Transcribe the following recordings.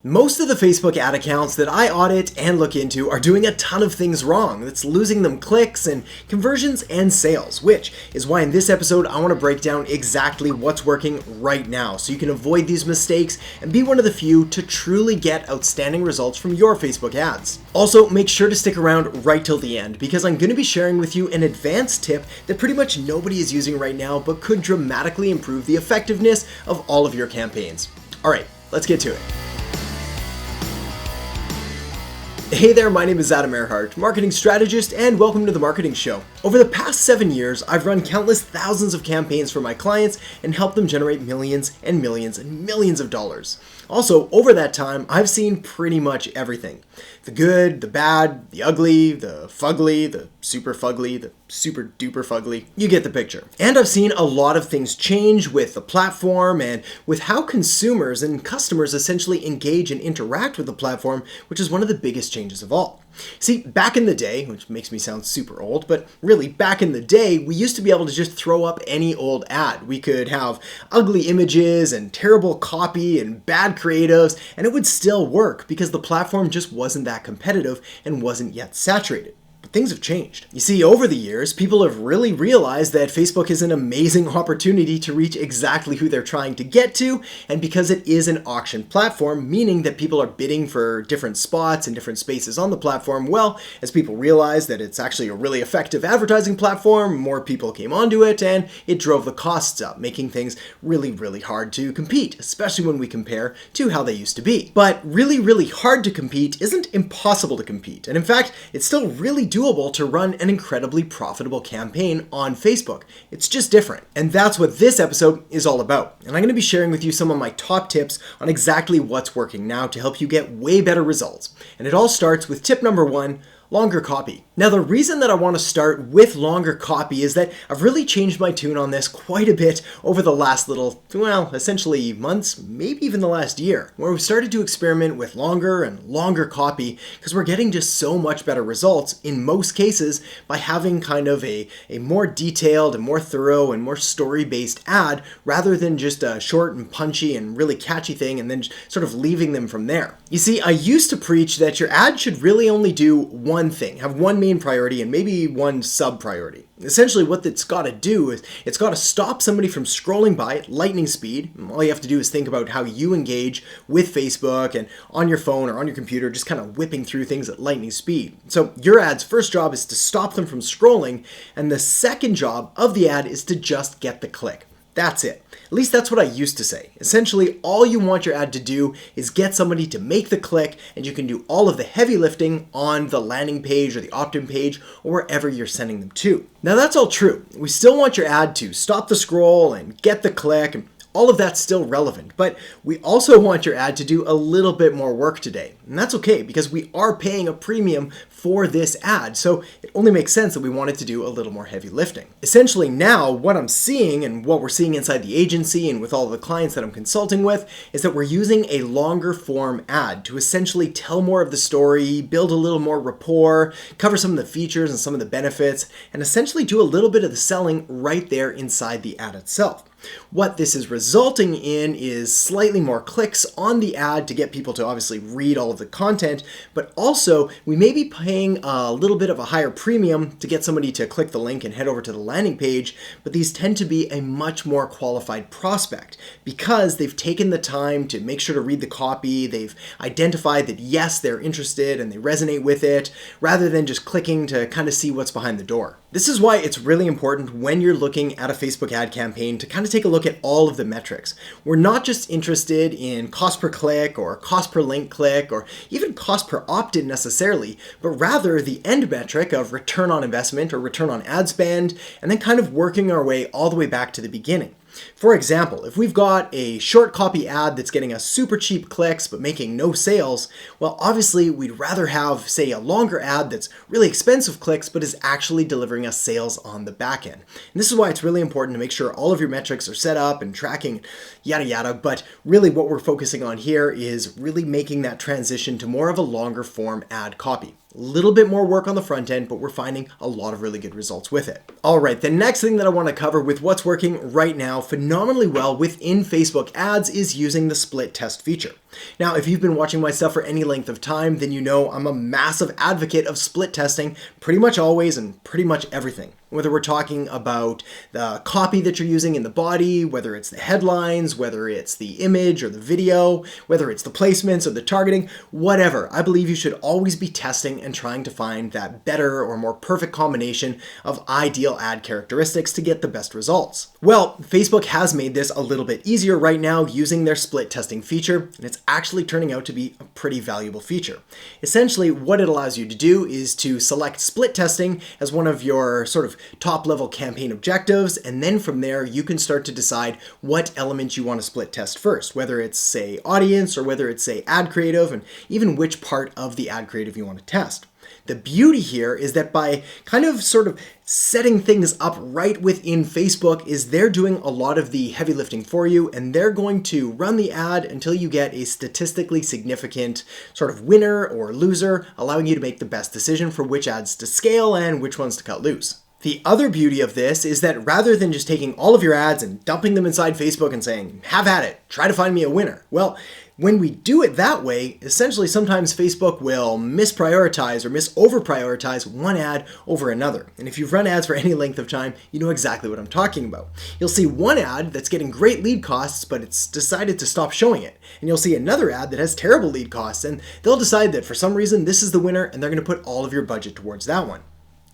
Most of the Facebook ad accounts that I audit and look into are doing a ton of things wrong. That's losing them clicks and conversions and sales, which is why in this episode I want to break down exactly what's working right now so you can avoid these mistakes and be one of the few to truly get outstanding results from your Facebook ads. Also, make sure to stick around right till the end because I'm going to be sharing with you an advanced tip that pretty much nobody is using right now but could dramatically improve the effectiveness of all of your campaigns. Alright, let's get to it. Hey there, my name is Erhart, marketing strategist, and welcome to The Marketing Show. Over the past 7 years, I've run countless thousands of campaigns for my clients and helped them generate millions and millions and millions of dollars. Also, over that time, I've seen pretty much everything. The good, the bad, the ugly, the fugly, the super duper fugly. You get the picture. And I've seen a lot of things change with the platform and with how consumers and customers essentially engage and interact with the platform, which is one of the biggest changes of all. See, back in the day, which makes me sound super old, but really back in the day, we used to be able to just throw up any old ad. We could have ugly images and terrible copy and bad creatives, and it would still work because the platform just wasn't that competitive and wasn't yet saturated. But things have changed. You see, over the years, people have really realized that Facebook is an amazing opportunity to reach exactly who they're trying to get to, and because it is an auction platform, meaning that people are bidding for different spots and different spaces on the platform, well, as people realize that it's actually a really effective advertising platform, more people came onto it, and it drove the costs up, making things really, really hard to compete, especially when we compare to how they used to be. But really, really hard to compete isn't impossible to compete, and in fact, it's still really doable to run an incredibly profitable campaign on Facebook. It's just different. And that's what this episode is all about. And I'm going to be sharing with you some of my top tips on exactly what's working now to help you get way better results. And it all starts with tip number 1, longer copy. Now, the reason that I want to start with longer copy is that I've really changed my tune on this quite a bit over the last essentially months, maybe even the last year, where we've started to experiment with longer and longer copy because we're getting just so much better results in most cases by having kind of a more detailed and more thorough and more story-based ad rather than just a short and punchy and really catchy thing and then sort of leaving them from there. You see, I used to preach that your ad should really only do one thing, have one main priority and maybe one sub priority. Essentially what it's got to do is it's got to stop somebody from scrolling by at lightning speed. All you have to do is think about how you engage with Facebook and on your phone or on your computer, just kind of whipping through things at lightning speed. So your ad's first job is to stop them from scrolling, and the second job of the ad is to just get the click. That's it. At least that's what I used to say. Essentially, all you want your ad to do is get somebody to make the click, and you can do all of the heavy lifting on the landing page or the opt-in page or wherever you're sending them to. Now that's all true. We still want your ad to stop the scroll and get the click, and all of that's still relevant, but we also want your ad to do a little bit more work today. And that's okay because we are paying a premium for this ad, so it only makes sense that we want it to do a little more heavy lifting. Essentially now, what I'm seeing and what we're seeing inside the agency and with all of the clients that I'm consulting with is that we're using a longer form ad to essentially tell more of the story, build a little more rapport, cover some of the features and some of the benefits, and essentially do a little bit of the selling right there inside the ad itself. What this is resulting in is slightly more clicks on the ad to get people to obviously read all of the content, but also we may be paying a little bit of a higher premium to get somebody to click the link and head over to the landing page, but these tend to be a much more qualified prospect because they've taken the time to make sure to read the copy, they've identified that yes, they're interested and they resonate with it, rather than just clicking to kind of see what's behind the door. This is why it's really important when you're looking at a Facebook ad campaign to kind of take a look at all of the metrics. We're not just interested in cost per click or cost per link click or even cost per opt-in necessarily, but rather the end metric of return on investment or return on ad spend, and then kind of working our way all the way back to the beginning. For example, if we've got a short copy ad that's getting us super cheap clicks but making no sales, well, obviously we'd rather have, say, a longer ad that's really expensive clicks but is actually delivering us sales on the back end. And this is why it's really important to make sure all of your metrics are set up and tracking, yada yada, but really what we're focusing on here is really making that transition to more of a longer form ad copy. A little bit more work on the front end, but we're finding a lot of really good results with it. All right, the next thing that I want to cover with what's working right now phenomenally well within Facebook ads is using the split test feature. Now, if you've been watching my stuff for any length of time, then you know I'm a massive advocate of split testing pretty much always and pretty much everything. Whether we're talking about the copy that you're using in the body, whether it's the headlines, whether it's the image or the video, whether it's the placements or the targeting, whatever. I believe you should always be testing and trying to find that better or more perfect combination of ideal ad characteristics to get the best results. Well, Facebook has made this a little bit easier right now using their split testing feature, and it's actually turning out to be a pretty valuable feature. Essentially, what it allows you to do is to select split testing as one of your sort of top-level campaign objectives, and then from there you can start to decide what elements you want to split test first, whether it's, say, audience or whether it's, say, ad creative, and even which part of the ad creative you want to test. The beauty here is that by kind of sort of setting things up right within Facebook is they're doing a lot of the heavy lifting for you, and they're going to run the ad until you get a statistically significant sort of winner or loser, allowing you to make the best decision for which ads to scale and which ones to cut loose. The other beauty of this is that rather than just taking all of your ads and dumping them inside Facebook and saying, have at it, try to find me a winner. Well, when we do it that way, essentially sometimes Facebook will misprioritize or over-prioritize one ad over another. And if you've run ads for any length of time, you know exactly what I'm talking about. You'll see one ad that's getting great lead costs, but it's decided to stop showing it. And you'll see another ad that has terrible lead costs, and they'll decide that for some reason this is the winner, and they're going to put all of your budget towards that one.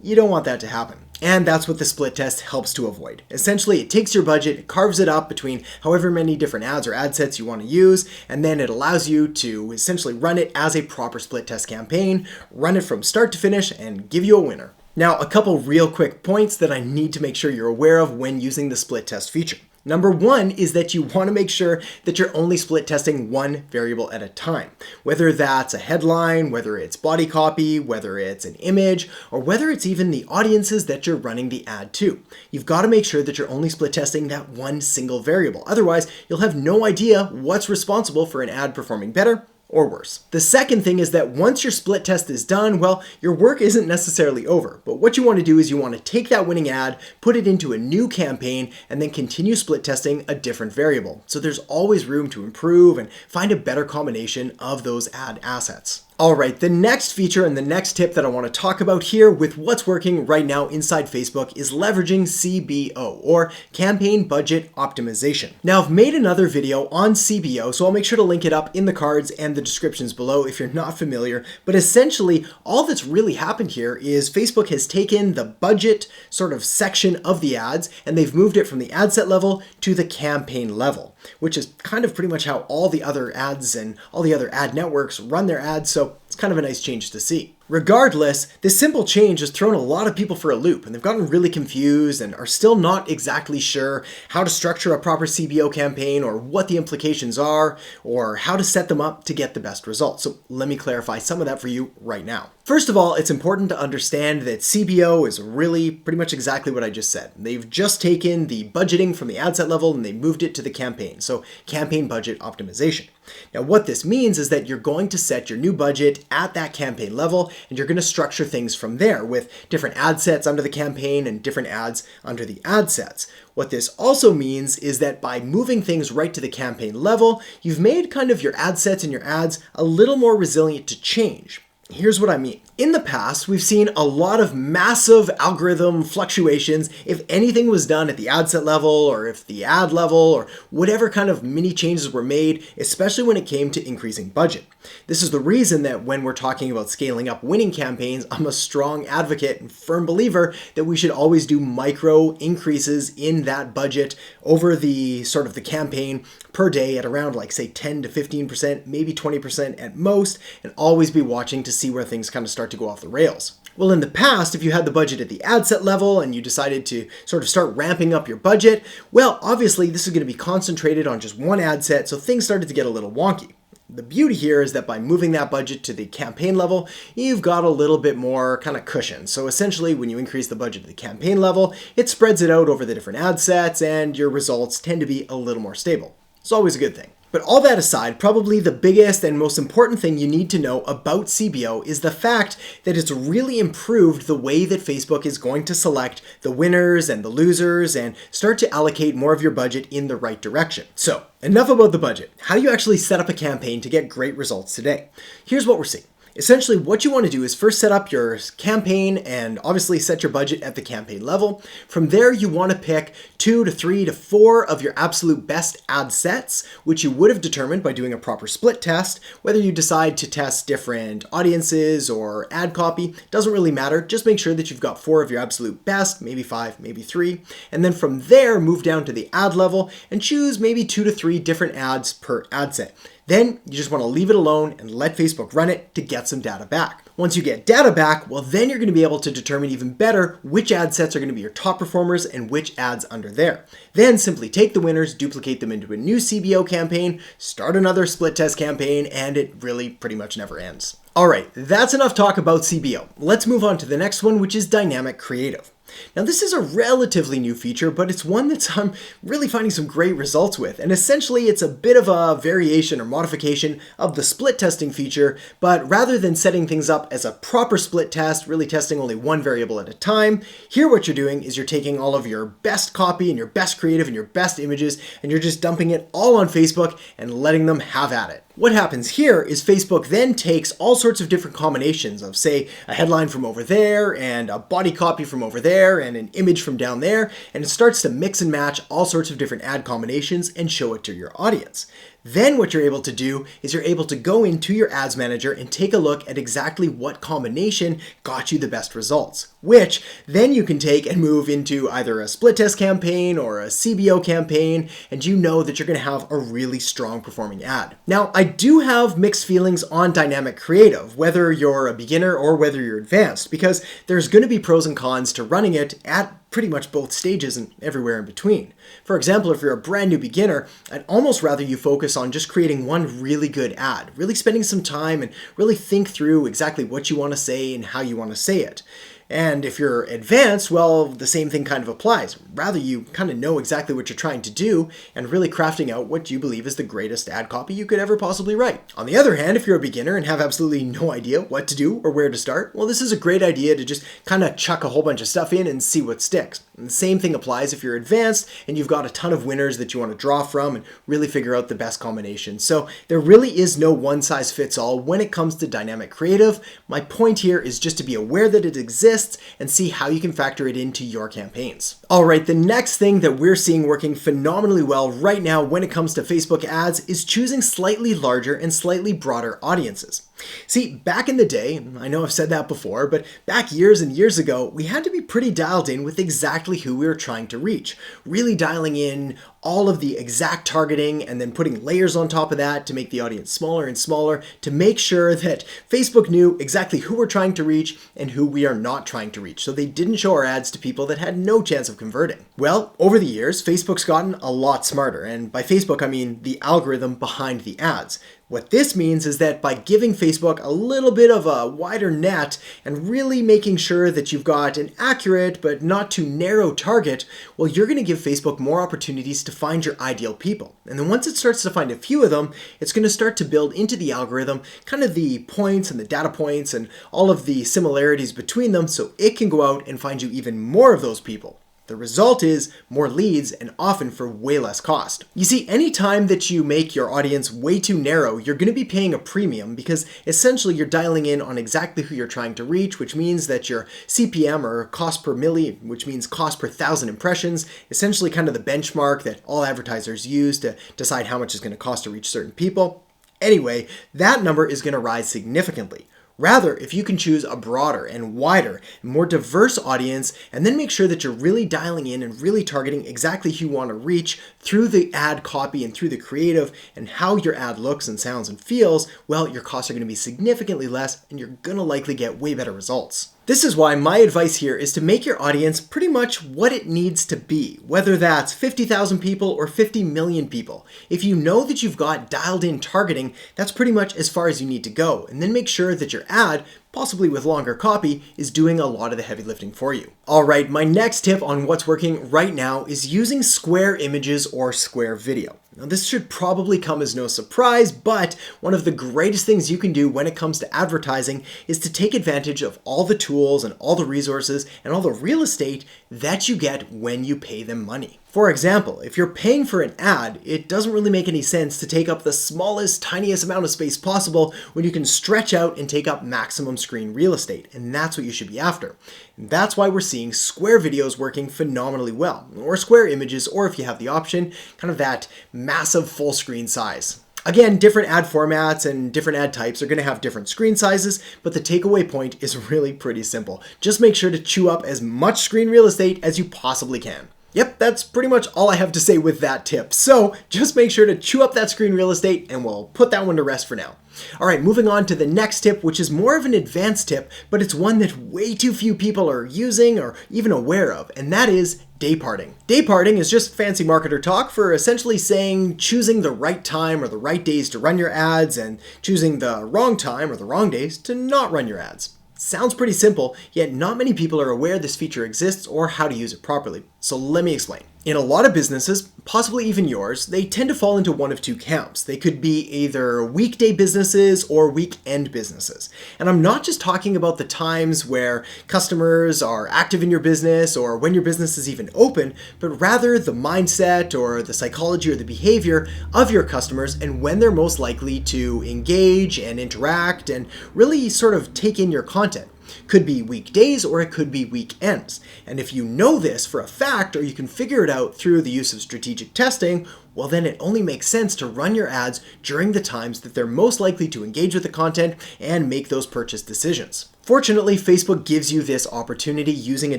You don't want that to happen. And that's what the split test helps to avoid. Essentially, it takes your budget, it carves it up between however many different ads or ad sets you want to use, and then it allows you to essentially run it as a proper split test campaign, run it from start to finish, and give you a winner. Now, a couple real quick points that I need to make sure you're aware of when using the split test feature. Number one is that you want to make sure that you're only split testing one variable at a time. Whether that's a headline, whether it's body copy, whether it's an image, or whether it's even the audiences that you're running the ad to. You've got to make sure that you're only split testing that one single variable. Otherwise, you'll have no idea what's responsible for an ad performing better or worse. The second thing is that once your split test is done, well, your work isn't necessarily over. But what you want to do is you want to take that winning ad, put it into a new campaign, and then continue split testing a different variable. So there's always room to improve and find a better combination of those ad assets. All right, the next feature and the next tip that I want to talk about here with what's working right now inside Facebook is leveraging CBO, or Campaign Budget Optimization. Now, I've made another video on CBO, so I'll make sure to link it up in the cards and the descriptions below if you're not familiar. But essentially, all that's really happened here is Facebook has taken the budget sort of section of the ads, and they've moved it from the ad set level to the campaign level, which is kind of pretty much how all the other ads and all the other ad networks run their ads, so it's kind of a nice change to see. Regardless, this simple change has thrown a lot of people for a loop, and they've gotten really confused and are still not exactly sure how to structure a proper CBO campaign or what the implications are or how to set them up to get the best results. So let me clarify some of that for you right now. First of all, it's important to understand that CBO is really pretty much exactly what I just said. They've just taken the budgeting from the ad set level and they moved it to the campaign, so campaign budget optimization. Now, what this means is that you're going to set your new budget at that campaign level, and you're going to structure things from there with different ad sets under the campaign and different ads under the ad sets. What this also means is that by moving things right to the campaign level, you've made kind of your ad sets and your ads a little more resilient to change. Here's what I mean. In the past, we've seen a lot of massive algorithm fluctuations if anything was done at the ad set level or if the ad level or whatever kind of mini changes were made, especially when it came to increasing budget. This is the reason that when we're talking about scaling up winning campaigns, I'm a strong advocate and firm believer that we should always do micro increases in that budget over the sort of the campaign per day at around like say 10 to 15%, maybe 20% at most, and always be watching to see where things kind of start to go off the rails. Well, in the past, if you had the budget at the ad set level and you decided to sort of start ramping up your budget, well, obviously this is going to be concentrated on just one ad set, so things started to get a little wonky. The beauty here is that by moving that budget to the campaign level, you've got a little bit more kind of cushion. So essentially, when you increase the budget to the campaign level, it spreads it out over the different ad sets and your results tend to be a little more stable. It's always a good thing. But all that aside, probably the biggest and most important thing you need to know about CBO is the fact that it's really improved the way that Facebook is going to select the winners and the losers and start to allocate more of your budget in the right direction. So, enough about the budget. How do you actually set up a campaign to get great results today? Here's what we're seeing. Essentially, what you want to do is first set up your campaign and obviously set your budget at the campaign level. From there, you want to pick 2 to 3 to 4 of your absolute best ad sets, which you would have determined by doing a proper split test. Whether you decide to test different audiences or ad copy, doesn't really matter. Just make sure that you've got 4 of your absolute best, maybe 5, maybe 3. And then from there, move down to the ad level and choose maybe 2 to 3 different ads per ad set. Then you just want to leave it alone and let Facebook run it to get some data back. Once you get data back, well, then you're going to be able to determine even better which ad sets are going to be your top performers and which ads under there. Then simply take the winners, duplicate them into a new CBO campaign, start another split test campaign, and it really pretty much never ends. All right, that's enough talk about CBO. Let's move on to the next one, which is dynamic creative. Now, this is a relatively new feature, but it's one that I'm really finding some great results with. And essentially, it's a bit of a variation or modification of the split testing feature, but rather than setting things up as a proper split test, really testing only one variable at a time, here what you're doing is you're taking all of your best copy and your best creative and your best images, and you're just dumping it all on Facebook and letting them have at it. What happens here is Facebook then takes all sorts of different combinations of, say, a headline from over there and a body copy from over there and an image from down there, and it starts to mix and match all sorts of different ad combinations and show it to your audience. Then what you're able to do is you're able to go into your ads manager and take a look at exactly what combination got you the best results, which then you can take and move into either a split test campaign or a CBO campaign, and you know that you're going to have a really strong performing ad. Now, I do have mixed feelings on dynamic creative, whether you're a beginner or whether you're advanced, because there's going to be pros and cons to running it at pretty much both stages and everywhere in between. For example, if you're a brand new beginner, I'd almost rather you focus on just creating one really good ad, really spending some time and really think through exactly what you want to say and how you want to say it. And if you're advanced, well, the same thing kind of applies. Rather, you kind of know exactly what you're trying to do and really crafting out what you believe is the greatest ad copy you could ever possibly write. On the other hand, if you're a beginner and have absolutely no idea what to do or where to start, well, this is a great idea to just kind of chuck a whole bunch of stuff in and see what sticks. And the same thing applies if you're advanced and you've got a ton of winners that you want to draw from and really figure out the best combination. So there really is no one size fits all when it comes to dynamic creative. My point here is just to be aware that it exists and see how you can factor it into your campaigns. All right, the next thing that we're seeing working phenomenally well right now when it comes to Facebook ads is choosing slightly larger and slightly broader audiences. See, back in the day, I know I've said that before, but back years and years ago, we had to be pretty dialed in with exactly who we were trying to reach, really dialing in all of the exact targeting and then putting layers on top of that to make the audience smaller and smaller to make sure that Facebook knew exactly who we're trying to reach and who we are not trying to reach, so they didn't show our ads to people that had no chance of converting. Well, over the years, Facebook's gotten a lot smarter, and by Facebook I mean the algorithm behind the ads. What this means is that by giving Facebook a little bit of a wider net and really making sure that you've got an accurate but not too narrow target, well, you're going to give Facebook more opportunities to find your ideal people. And then once it starts to find a few of them, it's going to start to build into the algorithm kind of the points and the data points and all of the similarities between them so it can go out and find you even more of those people. The result is more leads and often for way less cost. You see, anytime that you make your audience way too narrow, you're going to be paying a premium because essentially you're dialing in on exactly who you're trying to reach, which means that your CPM or cost per milli, which means cost per 1,000 impressions, essentially kind of the benchmark that all advertisers use to decide how much it's going to cost to reach certain people. Anyway, that number is going to rise significantly. Rather, if you can choose a broader and wider, more diverse audience, and then make sure that you're really dialing in and really targeting exactly who you want to reach through the ad copy and through the creative and how your ad looks and sounds and feels, well, your costs are going to be significantly less and you're going to likely get way better results. This is why my advice here is to make your audience pretty much what it needs to be, whether that's 50,000 people or 50 million people. If you know that you've got dialed in targeting, that's pretty much as far as you need to go. And then make sure that your ad possibly with longer copy, is doing a lot of the heavy lifting for you. Alright, my next tip on what's working right now is using square images or square video. Now this should probably come as no surprise, but one of the greatest things you can do when it comes to advertising is to take advantage of all the tools and all the resources and all the real estate that you get when you pay them money. For example, if you're paying for an ad, it doesn't really make any sense to take up the smallest, tiniest amount of space possible when you can stretch out and take up maximum screen real estate, and that's what you should be after. And that's why we're seeing square videos working phenomenally well, or square images, or if you have the option, kind of that massive full screen size. Again, different ad formats and different ad types are going to have different screen sizes, but the takeaway point is really pretty simple. Just make sure to chew up as much screen real estate as you possibly can. Yep, that's pretty much all I have to say with that tip. So just make sure to chew up that screen real estate and we'll put that one to rest for now. All right, moving on to the next tip, which is more of an advanced tip, but it's one that way too few people are using or even aware of, and that is day parting. Day parting is just fancy marketer talk for essentially saying choosing the right time or the right days to run your ads and choosing the wrong time or the wrong days to not run your ads. Sounds pretty simple, yet not many people are aware this feature exists or how to use it properly. So let me explain. In a lot of businesses, possibly even yours, they tend to fall into one of two camps. They could be either weekday businesses or weekend businesses. And I'm not just talking about the times where customers are active in your business or when your business is even open, but rather the mindset or the psychology or the behavior of your customers and when they're most likely to engage and interact and really sort of take in your content. Could be weekdays or it could be weekends. And if you know this for a fact or you can figure it out through the use of strategic testing, well then it only makes sense to run your ads during the times that they're most likely to engage with the content and make those purchase decisions. Fortunately, Facebook gives you this opportunity using a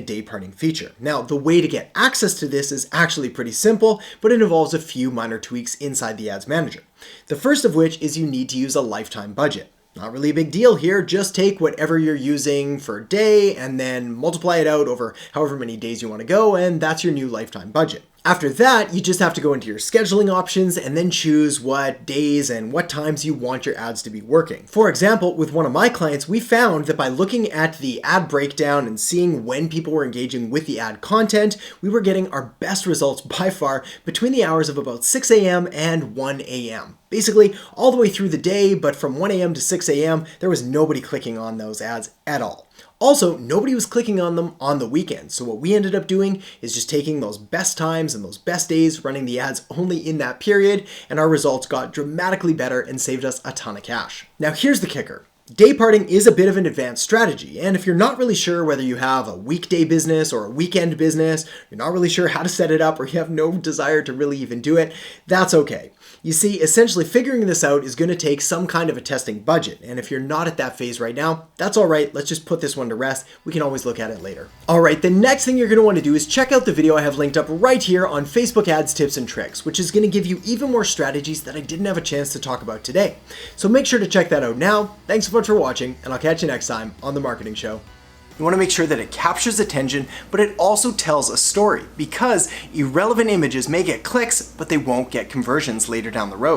day parting feature. Now, the way to get access to this is actually pretty simple, but it involves a few minor tweaks inside the Ads Manager. The first of which is you need to use a lifetime budget. Not really a big deal here, just take whatever you're using for a day and then multiply it out over however many days you want to go, and that's your new lifetime budget. After that, you just have to go into your scheduling options and then choose what days and what times you want your ads to be working. For example, with one of my clients, we found that by looking at the ad breakdown and seeing when people were engaging with the ad content, we were getting our best results by far between the hours of about 6 a.m. and 1 a.m. Basically, all the way through the day, but from 1 a.m. to 6 a.m., there was nobody clicking on those ads at all. Also, nobody was clicking on them on the weekend, so what we ended up doing is just taking those best times and those best days, running the ads only in that period, and our results got dramatically better and saved us a ton of cash. Now here's the kicker. Day parting is a bit of an advanced strategy, and if you're not really sure whether you have a weekday business or a weekend business, you're not really sure how to set it up, or you have no desire to really even do it, that's okay. You see, essentially figuring this out is going to take some kind of a testing budget, and if you're not at that phase right now, that's alright, let's just put this one to rest, we can always look at it later. Alright, the next thing you're going to want to do is check out the video I have linked up right here on Facebook ads tips and tricks, which is going to give you even more strategies that I didn't have a chance to talk about today. So make sure to check that out now. Thanks so much for watching, and I'll catch you next time on The Marketing Show. You want to make sure that it captures attention, but it also tells a story, because irrelevant images may get clicks, but they won't get conversions later down the road.